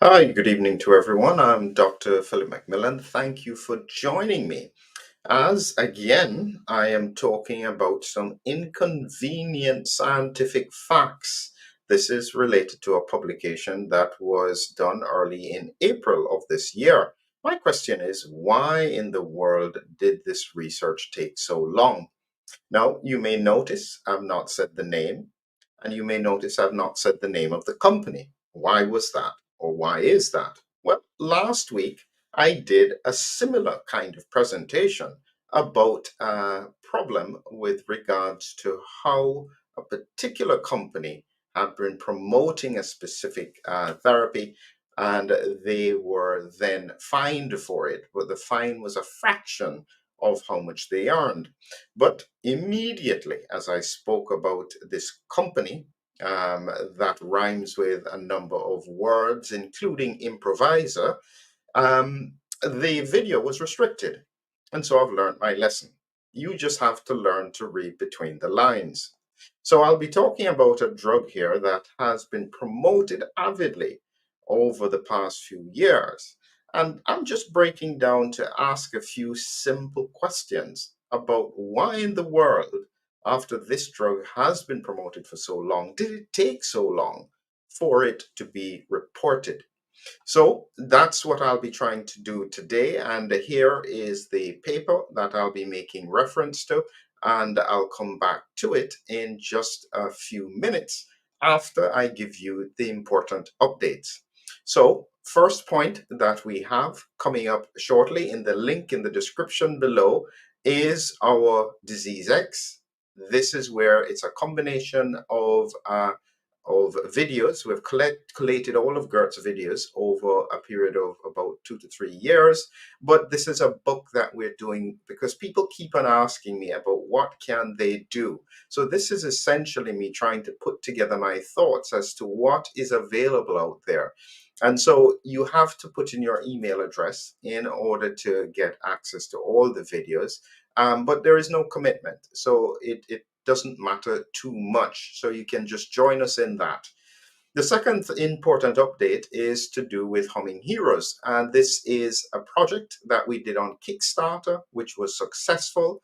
Hi, good evening to everyone. I'm Dr. Philip McMillan. Thank you for joining me. As again, I am talking about some inconvenient scientific facts. This is related to a publication that was done early in April of this year. My question is, why in the world did this research take so long? Now, you may notice I've not said the name, and you may notice I've not said the name of the company. Why was that? Or why is that? Well, last week I did a similar kind of presentation about a problem with regards to how a particular company had been promoting a specific therapy, and they were then fined for it, but the fine was a fraction of how much they earned. But immediately, as I spoke about this company that rhymes with a number of words, including improviser, the video was restricted. And so I've learned my lesson. You just have to learn to read between the lines. So I'll be talking about a drug here that has been promoted avidly over the past few years. And I'm just breaking down to ask a few simple questions about why in the world, after this drug has been promoted for so long, did it take so long for it to be reported? So that's what I'll be trying to do today. And here is the paper that I'll be making reference to. And I'll come back to it in just a few minutes after I give you the important updates. So, first point that we have coming up shortly in the link in the description below is our disease X. This is where it's a combination of videos. We've collated all of Gert's videos over a period of about 2 to 3 years. But this is a book that we're doing because people keep on asking me about what can they do. So this is essentially me trying to put together my thoughts as to what is available out there. And so you have to put in your email address in order to get access to all the videos. But there is no commitment. So it doesn't matter too much. So you can just join us in that. The second important update is to do with Humming Heroes. And this is a project that we did on Kickstarter, which was successful.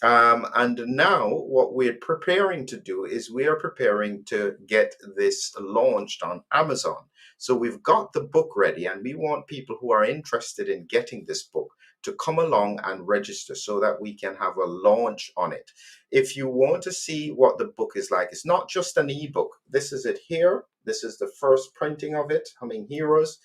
And now what we're preparing to do is we are preparing to get this launched on Amazon. So we've got the book ready, and we want people who are interested in getting this book to come along and register so that we can have a launch on it. If you want to see what the book is like, it's not just an ebook. This is it here. This is the first printing of it, Humming Heroes.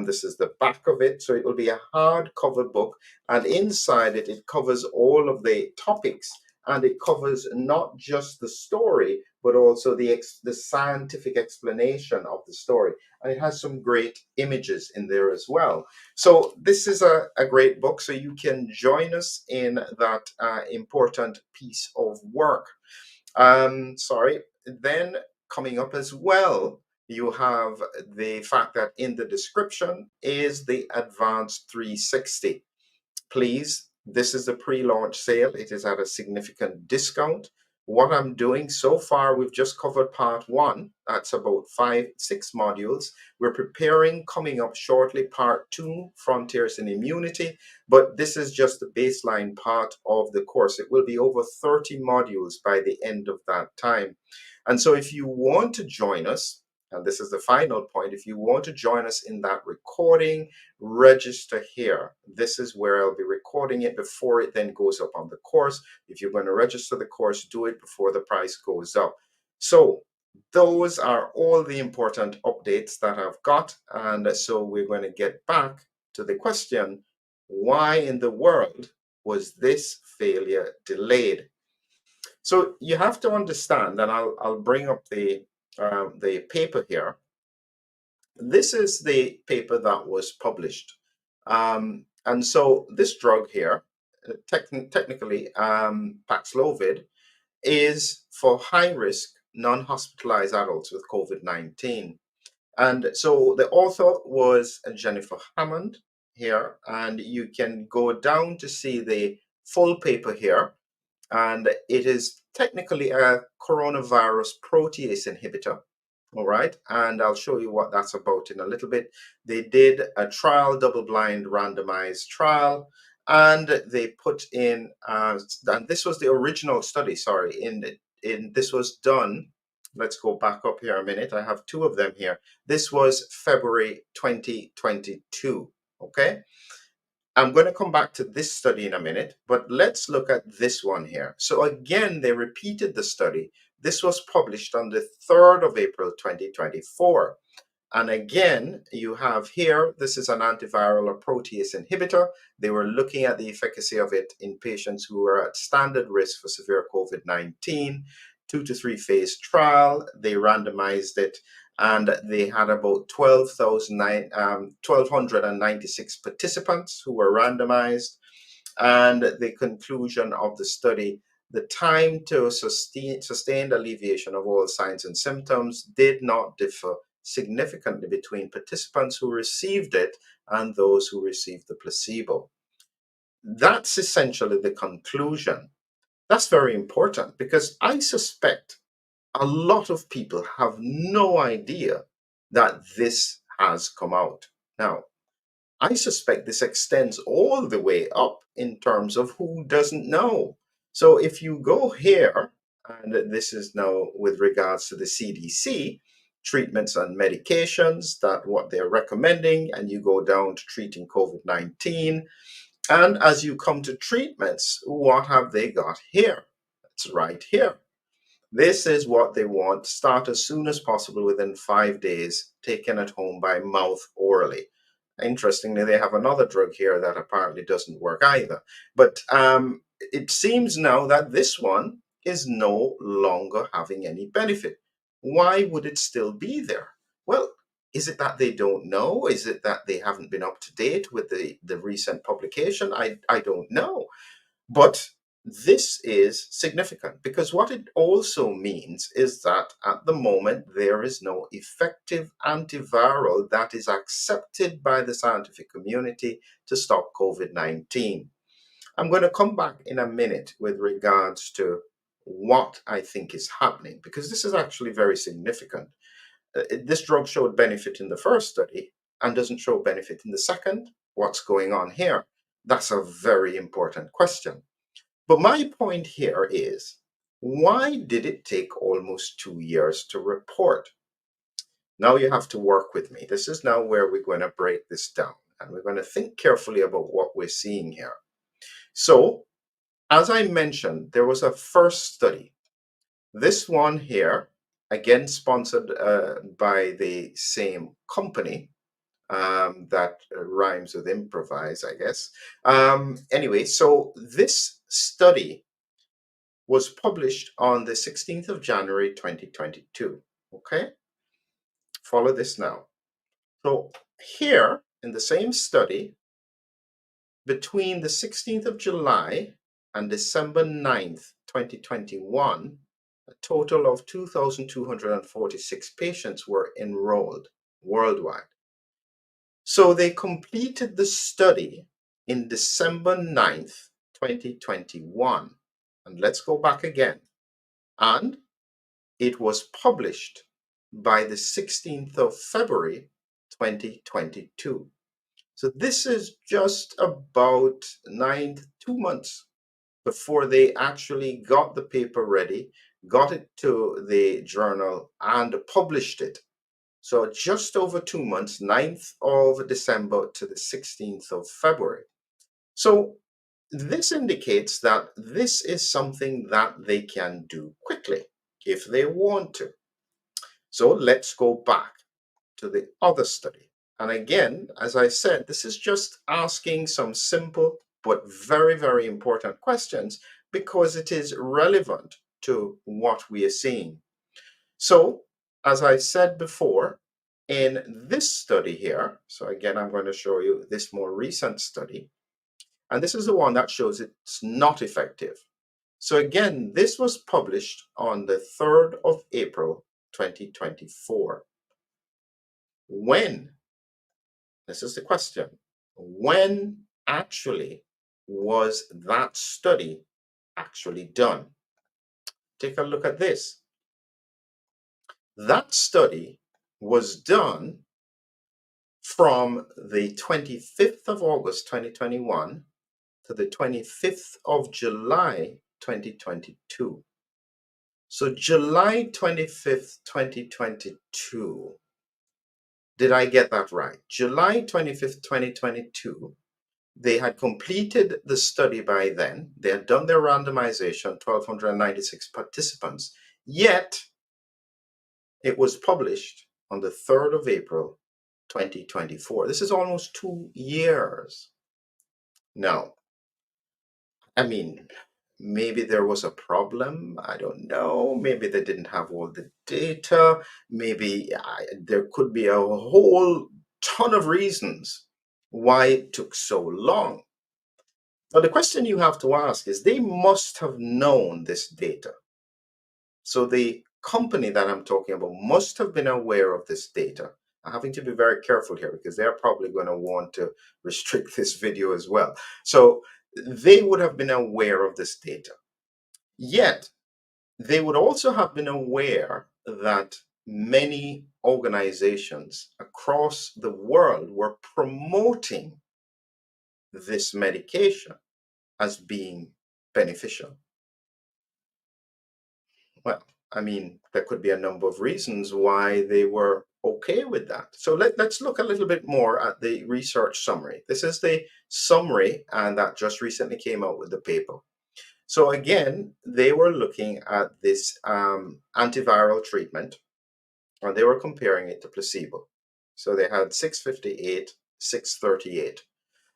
This is the back of it. So it will be a hardcover book, and inside it, it covers all of the topics, and it covers not just the story, but also the scientific explanation of the story. And it has some great images in there as well. So this is a great book. So you can join us in that important piece of work. Sorry. Then coming up as well, you have the fact that in the description is the Advanced 360. Please, this is the pre-launch sale. It is at a significant discount. What I'm doing so far, we've just covered part one. That's about 5, 6 modules. We're preparing coming up shortly part two, Frontiers in Immunity. But this is just the baseline part of the course. It will be over 30 modules by the end of that time. And so if you want to join us, and this is the final point, if you want to join us in that recording, register here. This is where I'll be recording it before it then goes up on the course. If you're going to register the course, do it before the price goes up. So those are all the important updates that I've got. And so we're going to get back to the question, why in the world was this failure delayed? So you have to understand, and I'll bring up the paper here. This is the paper that was published. And so this drug here, technically Paxlovid, is for high risk, non hospitalized adults with COVID 19. And so the author was Jennifer Hammond here, and you can go down to see the full paper here. And it is technically a coronavirus protease inhibitor. All right, and I'll show you what that's about in a little bit. They did a trial, double-blind, randomized trial, and they put in, and this was the original study. Sorry, in this was done. Let's go back up here a minute. I have two of them here. This was February 2022. Okay, I'm going to come back to this study in a minute, but let's look at this one here. So again, they repeated the study. This was published on the 3rd of April 2024. And again, you have here, this is an antiviral or protease inhibitor. They were looking at the efficacy of it in patients who were at standard risk for severe COVID-19, 2 to 3 phase trial. They randomized it and they had about 1,296 participants who were randomized. And the conclusion of the study, the time to sustained alleviation of all signs and symptoms did not differ significantly between participants who received it and those who received the placebo. That's essentially the conclusion. That's very important because I suspect a lot of people have no idea that this has come out. Now, I suspect this extends all the way up in terms of who doesn't know. So if you go here, and this is now with regards to the CDC, treatments and medications, that what they're recommending, and you go down to treating COVID-19. And as you come to treatments, what have they got here? It's right here. This is what they want. Start as soon as possible within 5 days, taken at home by mouth orally. Interestingly, they have another drug here that apparently doesn't work either. But it seems now that this one is no longer having any benefit. Why would it still be there? Well, is it that they don't know? Is it that they haven't been up to date with the recent publication? I don't know. But this is significant because what it also means is that at the moment there is no effective antiviral that is accepted by the scientific community to stop COVID-19. I'm going to come back in a minute with regards to what I think is happening because this is actually very significant. This drug showed benefit in the first study and doesn't show benefit in the second. What's going on here? That's a very important question. But my point here is, why did it take almost 2 years to report? Now you have to work with me. This is now where we're going to break this down and we're going to think carefully about what we're seeing here. So, as I mentioned, there was a first study. This one here, again sponsored by the same company that rhymes with improvise, I guess. Anyway, so this study was published on the 16th of January 2022. Okay, follow this now. So, here in the same study, between the 16th of July and December 9th, 2021, a total of 2,246 patients were enrolled worldwide. So, they completed the study in December 9th, 2021. And let's go back again. And it was published by the 16th of February 2022. So this is just about 2 months before they actually got the paper ready, got it to the journal, and published it. So just over 2 months, 9th of December to the 16th of February. So this indicates that this is something that they can do quickly if they want to. So let's go back to the other study. And again, as I said, this is just asking some simple but very, very important questions because it is relevant to what we are seeing. So, as I said before, in this study here, so again, I'm going to show you this more recent study, and this is the one that shows it's not effective. So again, this was published on the 3rd of April, 2024. When, this is the question, when actually was that study actually done? Take a look at this. That study was done from the 25th of August 2021 to the 25th of July 2022. So July 25th, 2022. Did I get that right? July 25th, 2022. They had completed the study by then. They had done their randomization, 1,296 participants. Yet it was published on the 3rd of April, 2024. This is almost 2 years. Now, I mean, maybe there was a problem. I don't know. Maybe they didn't have all the data. Maybe there could be a whole ton of reasons why it took so long. But the question you have to ask is they must have known this data. So the company that I'm talking about must have been aware of this data. I'm having to be very careful here because they're probably going to want to restrict this video as well. So they would have been aware of this data. Yet they would also have been aware that many organizations across the world were promoting this medication as being beneficial. Well, I mean, there could be a number of reasons why they were okay with that. So let's look a little bit more at the research summary. This is the summary, and that just recently came out with the paper. So again, they were looking at this antiviral treatment, and they were comparing it to placebo. So they had 658, 638.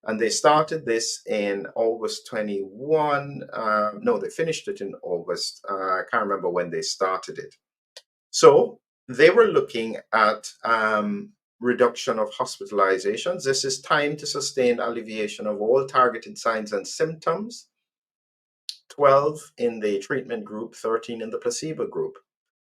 And they started this in August 21. No, they finished it in August. I can't remember when they started it. So they were looking at reduction of hospitalizations. This is time to sustain alleviation of all targeted signs and symptoms. 12 in the treatment group, 13 in the placebo group.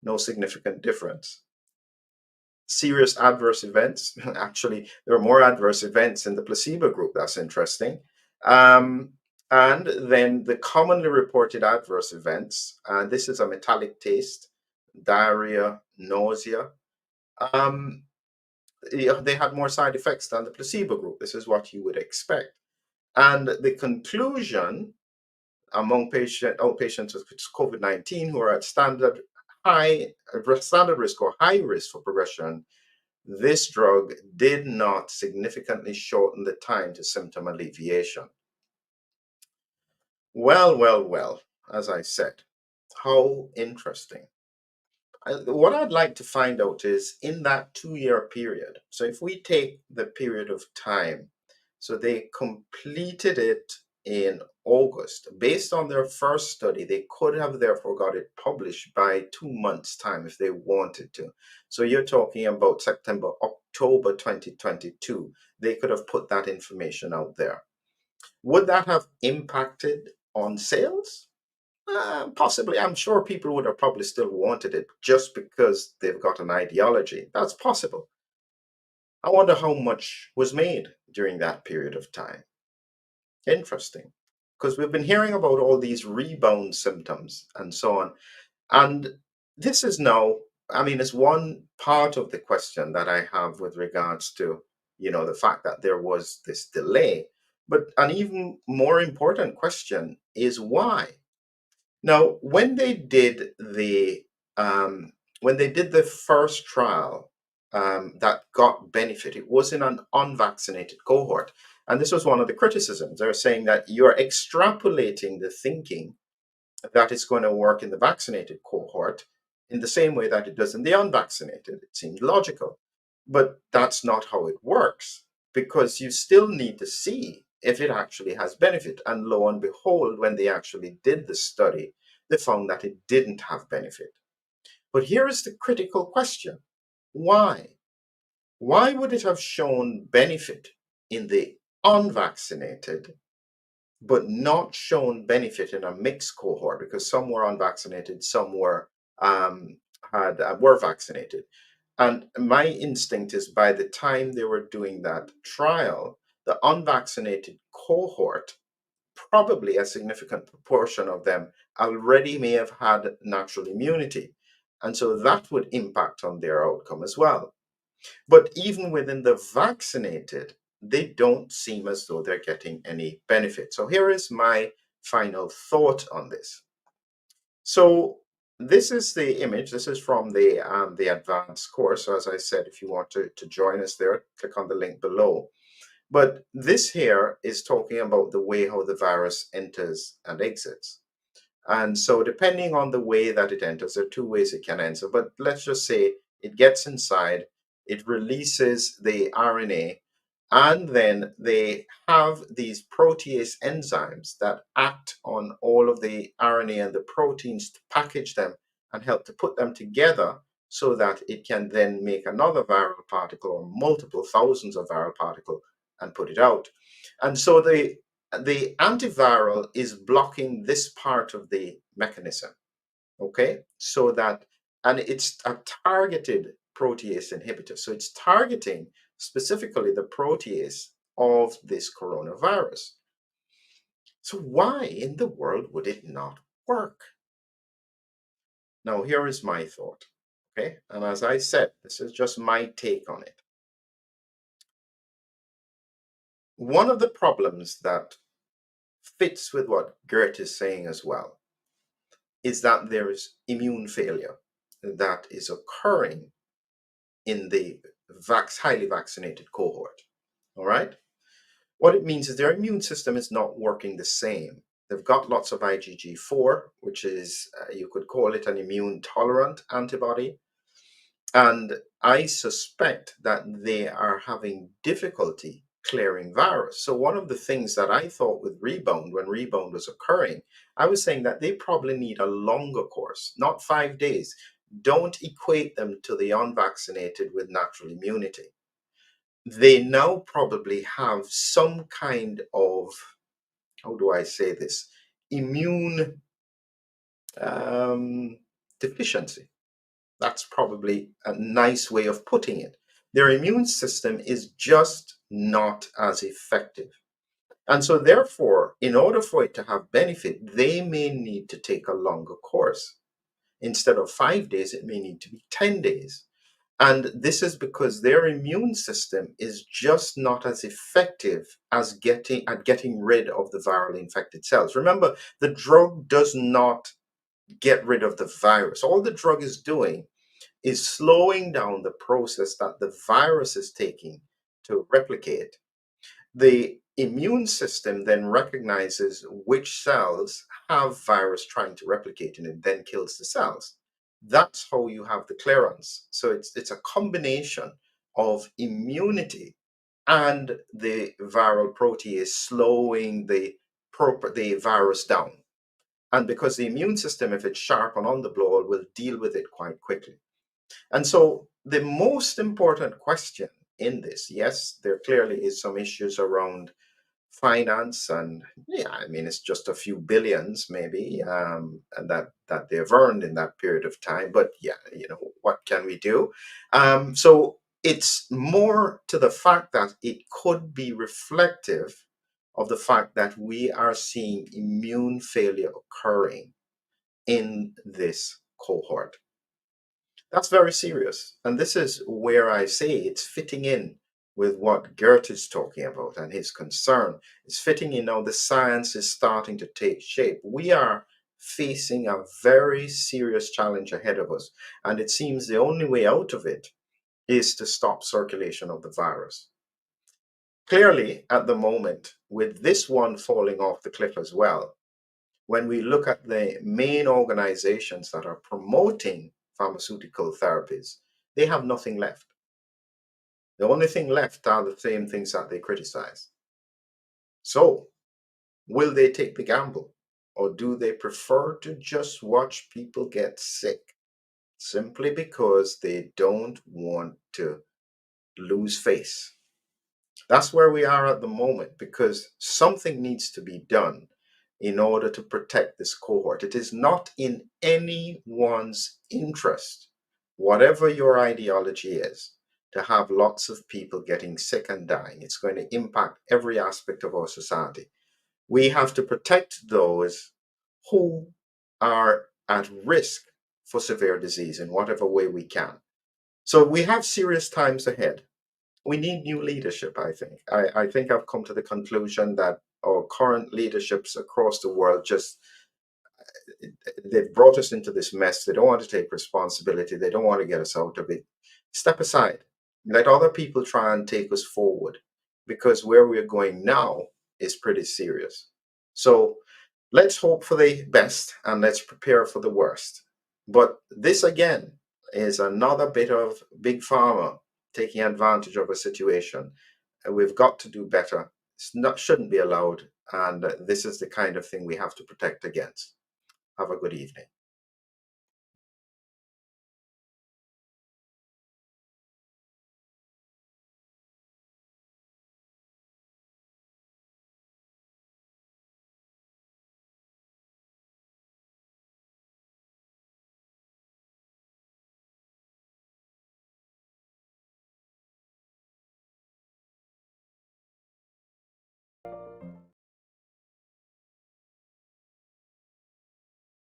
No significant difference. Serious adverse events. Actually, there are more adverse events in the placebo group. That's interesting. Um, and then the commonly reported adverse events, and this is a metallic taste, diarrhea, nausea. Um, they had more side effects than the placebo group. This is what you would expect. And the conclusion among patients with COVID-19 who are at standard risk or high risk for progression, this drug did not significantly shorten the time to symptom alleviation. Well, as I said, how interesting. What I'd like to find out is in that 2 year period. So if we take the period of time, so they completed it in August. Based on their first study, they could have therefore got it published by 2 months' time if they wanted to. So you're talking about September, October 2022. They could have put that information out there. Would that have impacted on sales? Possibly. I'm sure people would have probably still wanted it just because they've got an ideology. That's possible. I wonder how much was made during that period of time. Interesting. Because we've been hearing about all these rebound symptoms and so on. And this is now, I mean, it's one part of the question that I have with regards to, the fact that there was this delay. But an even more important question is why? Now, um, when they did the first trial that got benefit, it was in an unvaccinated cohort, and this was one of the criticisms. They're saying that you're extrapolating the thinking that it's going to work in the vaccinated cohort in the same way that it does in the unvaccinated. It seems logical, but that's not how it works because you still need to see if it actually has benefit. And lo and behold, when they actually did the study, they found that it didn't have benefit. But here is the critical question. Why? Why would it have shown benefit in the unvaccinated but not shown benefit in a mixed cohort because some were unvaccinated, some were vaccinated. And my instinct is by the time they were doing that trial, the unvaccinated cohort, probably a significant proportion of them already may have had natural immunity. And so that would impact on their outcome as well. But even within the vaccinated, they don't seem as though they're getting any benefit. So here is my final thought on this. So this is the image. This is from the advanced course. So as I said, if you want to join us there, click on the link below. But this here is talking about the way how the virus enters and exits. And so depending on the way that it enters, there are two ways it can enter. But let's just say it gets inside, it releases the RNA, and then they have these protease enzymes that act on all of the RNA and the proteins to package them and help to put them together so that it can then make another viral particle or multiple thousands of viral particles and put it out. And so the antiviral is blocking this part of the mechanism, okay? So that, and it's a targeted protease inhibitor. So it's targeting specifically the protease of this coronavirus. So why in the world would it not work? Now, here is my thought, okay? And as I said, this is just my take on it. One of the problems that fits with what Gert is saying as well is that there is immune failure that is occurring in the highly vaccinated cohort. All right. What it means is their immune system is not working the same. They've got lots of IgG4, which is, you could call it an immune tolerant antibody. And I suspect that they are having difficulty clearing virus. So one of the things that I thought with rebound, when rebound was occurring, I was saying that they probably need a longer course, not 5 days. Don't equate them to the unvaccinated with natural immunity. They now probably have some kind of, how do I say this, immune deficiency. That's probably a nice way of putting it. Their immune system is just not as effective. And so, therefore, in order for it to have benefit, they may need to take a longer course. Instead of 5 days, it may need to be 10 days. And this is because their immune system is just not as effective as getting rid of the viral infected cells. Remember, the drug does not get rid of the virus. All the drug is doing is slowing down the process that the virus is taking to replicate. The immune system then recognizes which cells have virus trying to replicate and it then kills the cells. That's how you have the clearance. So it's a combination of immunity and the viral protease slowing the virus down. And because the immune system, if it's sharp and on the blow, will deal with it quite quickly. And so the most important question in this, yes, there clearly is some issues around finance, and yeah, I mean it's just a few billions maybe, and that they've earned in that period of time. But yeah, what can we do? So it's more to the fact that it could be reflective of the fact that we are seeing immune failure occurring in this cohort. That's very serious. And this is where I say it's fitting in with what Gert is talking about and his concern. It's fitting in now the science is starting to take shape. We are facing a very serious challenge ahead of us. And it seems the only way out of it is to stop circulation of the virus. Clearly, at the moment, with this one falling off the cliff as well, when we look at the main organizations that are promoting pharmaceutical therapies, they have nothing left. The only thing left are the same things that they criticize. So, will they take the gamble? Or do they prefer to just watch people get sick simply because they don't want to lose face? That's where we are at the moment, because something needs to be done in order to protect this cohort. It is not in anyone's interest, whatever your ideology is, to have lots of people getting sick and dying. It's going to impact every aspect of our society. We have to protect those who are at risk for severe disease in whatever way we can. So we have serious times ahead. We need new leadership, I think. I think I've come to the conclusion that our current leaderships across the world just, they've brought us into this mess. They don't want to take responsibility. They don't want to get us out of it. Step aside. Let other people try and take us forward, because where we're going now is pretty serious. So let's hope for the best and let's prepare for the worst. But this again is another bit of big pharma taking advantage of a situation. We've got to do better. It's not, shouldn't be allowed. And this is the kind of thing we have to protect against. Have a good evening.